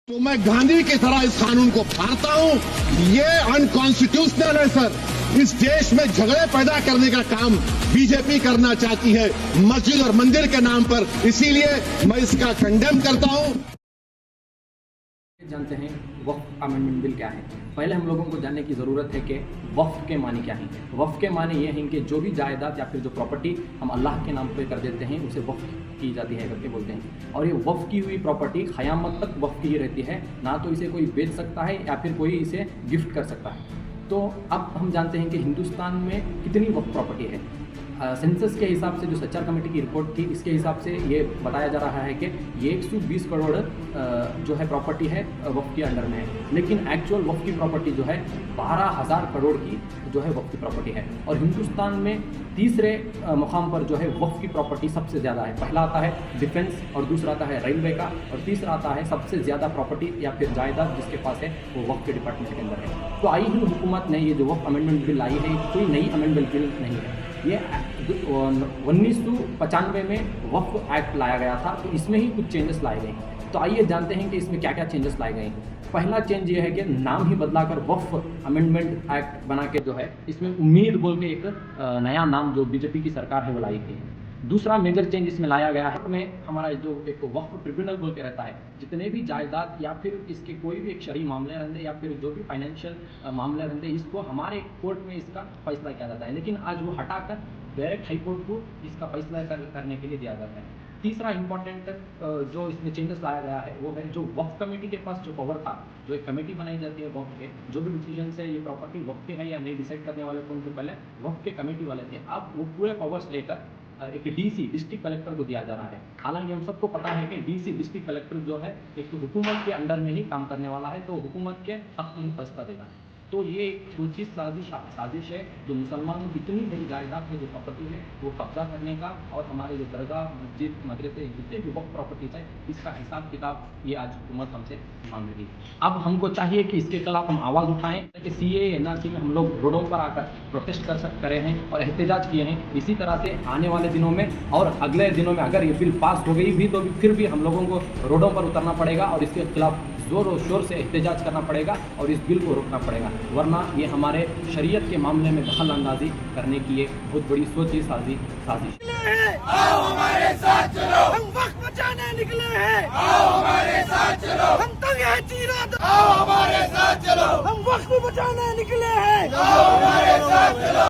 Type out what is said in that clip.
तो मैं गांधी की तरह इस कानून को फाड़ता हूं। ये अनकॉन्स्टिट्यूशनल है सर। इस देश में झगड़े पैदा करने का काम बीजेपी करना चाहती है मस्जिद और मंदिर के नाम पर, इसीलिए मैं इसका कंडेम करता हूं। जानते हैं वक्फ अमेंडमेंट बिल क्या है। पहले हम लोगों को जानने की ज़रूरत है कि वक्फ के मानी क्या हैं। वक्फ के मानी ये हैं कि जो भी जायदाद या फिर जो प्रॉपर्टी हम अल्लाह के नाम पे कर देते हैं उसे वक्फ की जाती है करके बोलते हैं। और ये वक्फ की हुई प्रॉपर्टी क़यामत तक वक्फ की ही रहती है, ना तो इसे कोई बेच सकता है या फिर कोई इसे गिफ्ट कर सकता है। तो अब हम जानते हैं कि हिंदुस्तान में कितनी वक्फ प्रॉपर्टी है। सेंसस के हिसाब से जो सच्चार कमेटी की रिपोर्ट थी, इसके हिसाब से ये बताया जा रहा है कि ये 120 करोड़ जो है प्रॉपर्टी है वक्फ के अंडर में है, लेकिन एक्चुअल वक्फ की प्रॉपर्टी जो है 12,000 करोड़ की जो है वक्फ की प्रॉपर्टी है। और हिंदुस्तान में तीसरे मुकाम पर जो है वक्फ की प्रॉपर्टी सबसे ज़्यादा है। पहला आता है डिफेंस और दूसरा आता है रेलवे का और तीसरा आता है सबसे ज़्यादा प्रॉपर्टी या फिर जायदाद जिसके पास है वो वक्फ के डिपार्टमेंट के अंदर है। तो आई हिंद हुकूमत ने ये जो वक्फ अमेंडमेंट बिल आई है, कोई नई अमेंडमेंट बिल नहीं है। ये 1995 में वक्फ एक्ट लाया गया था, तो इसमें ही कुछ चेंजेस लाए गए हैं। तो आइए जानते हैं कि इसमें क्या क्या चेंजेस लाए गए हैं। पहला चेंज ये है कि नाम ही बदलाकर वक्फ अमेंडमेंट एक्ट बना के जो है इसमें उम्मीद बोल के एक नया नाम जो बीजेपी की सरकार है वो लाई गई है। दूसरा मेजर चेंज इसमें लाया गया है में हमारा जो एक वक्फ ट्रिब्यूनल बोल के रहता है, जितने भी जायदाद या फिर इसके कोई भी एक शरई मामले रहते या फिर जो भी फाइनेंशियल मामले रहते इसको हमारे कोर्ट में इसका फैसला किया जाता है, लेकिन आज वो हटाकर डायरेक्ट हाई कोर्ट को इसका फैसला करने के लिए दिया जाता है। तीसरा इंपॉर्टेंट जो इसमें चेंजेस लाया गया है वो है जो वक्फ कमेटी के पास जो पावर था, जो एक कमेटी बनाई जाती है वक्फ के, जो भी डिसीजन है ये प्रॉपर्टी वक्फ के है या नहीं डिसाइड करने वाले कौन थे, पहले वक्फ के कमेटी वाले थे। अब वो पूरे पावर्स लेकर एक डीसी डिस्ट्रिक्ट कलेक्टर को दिया जा रहा है। हालांकि हम सबको पता है कि डीसी डिस्ट्रिक्ट कलेक्टर जो है एक तो हुकूमत के अंडर में ही काम करने वाला है, तो हुकूमत के हक में फैसला देगा। तो ये एक सूची साजिश है जो मुसलमानों की इतनी बड़ी जायदाद में जो प्रॉपर्टी है वो कब्जा करने का, और हमारे जो दरगाह मस्जिद मदरसे जितने भी वक्फ प्रॉपर्टीज है इसका हिसाब किताब ये आज हुकूमत हमसे मांग रही है। अब हमको चाहिए कि इसके खिलाफ हम आवाज़ उठाएं कि CAA NRC में हम लोग रोडों पर आकर प्रोटेस्ट करे हैं और एहतजाज किए हैं। इसी तरह से आने वाले दिनों में और अगले दिनों में अगर ये बिल पास हो गई भी तो फिर भी हम लोगों को रोडों पर उतरना पड़ेगा और इसके खिलाफ ज़ोर और शोर से एहतजाज करना पड़ेगा और इस बिल को रोकना पड़ेगा, वरना ये हमारे शरीयत के मामले में दखल अंदाजी करने की एक बहुत बड़ी सोची साजिश है। आओ हमारे साथ चलो, हम वक्त बचाने निकले हैं। आओ हमारे साथ चलो, हम तंग है चीरा। आओ हमारे साथ चलो, हम वक्त बचाने निकले हैं। आओ हमारे साथ चलो।